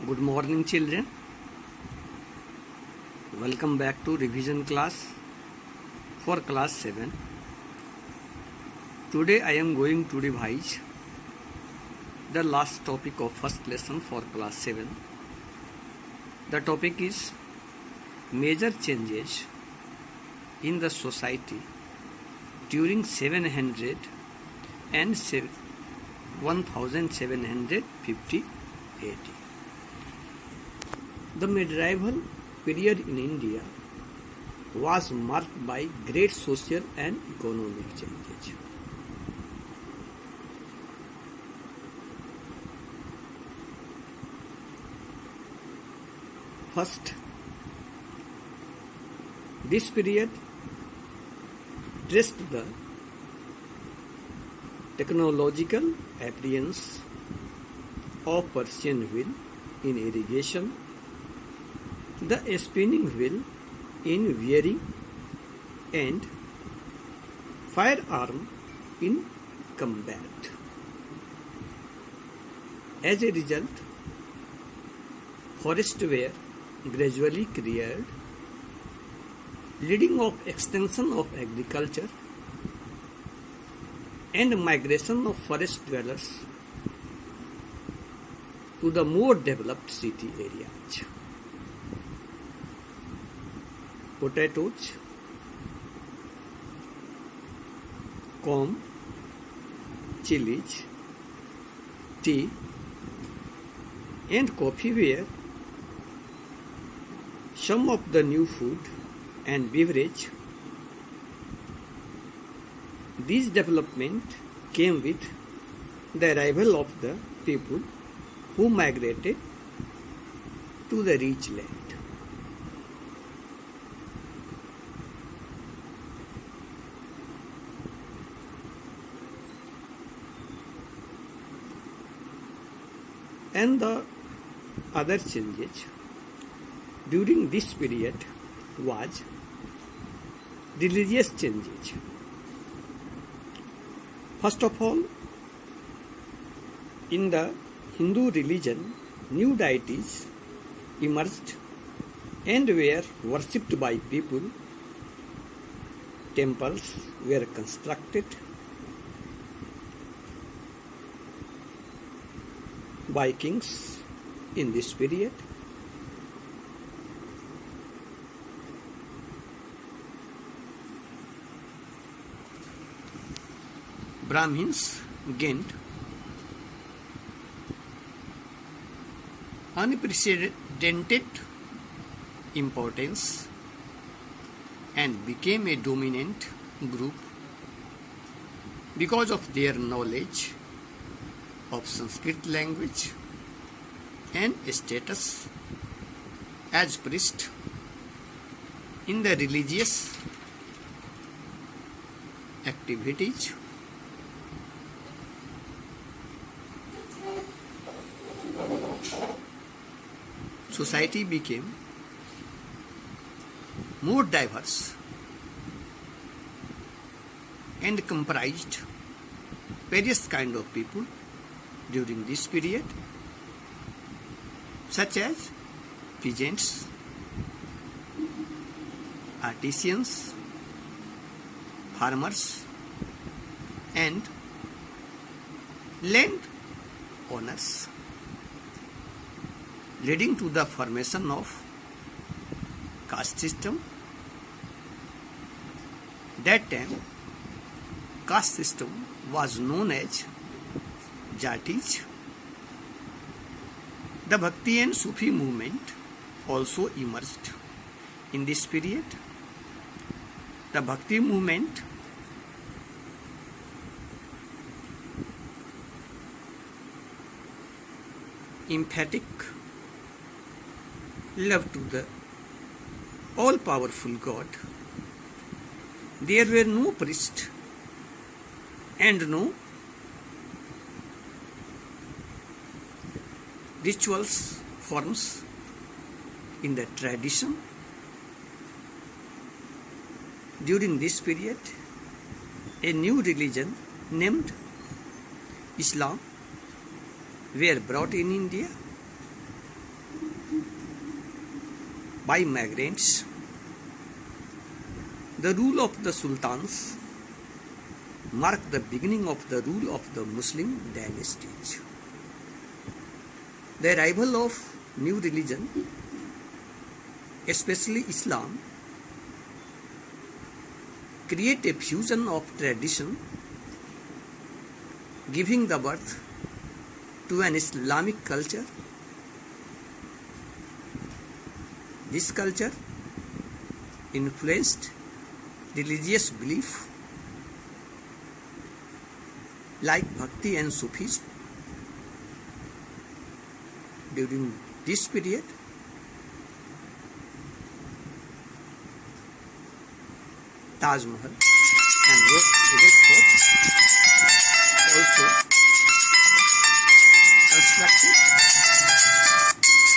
Good morning, children. Welcome back to revision class for class 7. Today I am going to revise the last topic of first lesson for class 7. The topic is major changes in the society during 700 and 1750 AD. The medieval period in India was marked by great social and economic changes. First, this period traced the technological appearance of Persian wheel in irrigation, the spinning wheel in weaving, and firearm in combat. As a result, forests were gradually cleared, leading to extension of agriculture and migration of forest dwellers to the more developed city areas. Potatoes, corn, chilies, tea, and coffee were some of the new food and beverage. These developments came with the arrival of the people who migrated to the rich land. And the other changes during this period was religious changes. First of all, in the Hindu religion, new deities emerged and were worshipped by people. Temples were constructed by kings in this period. Brahmins gained unprecedented importance and became a dominant group because of their knowledge of Sanskrit language and status as priest in the religious activities. Society became more diverse and comprised various kinds of people during this period, such as peasants, artisans, farmers, and land owners, leading to the formation of caste system. That time, caste system was known as Jatis. The Bhakti and Sufi movement also emerged in this period. The Bhakti movement emphatic love to the all-powerful God. There were no priests and no rituals forms in the tradition. During this period, a new religion named Islam were brought in India by migrants. The rule of the sultans marked the beginning of the rule of the Muslim dynasties. The arrival of new religion, especially Islam, create a fusion of tradition, giving the birth to an Islamic culture. This culture influenced religious belief like Bhakti and Sufism. During this period, Taj Mahal and Red Fort also constructed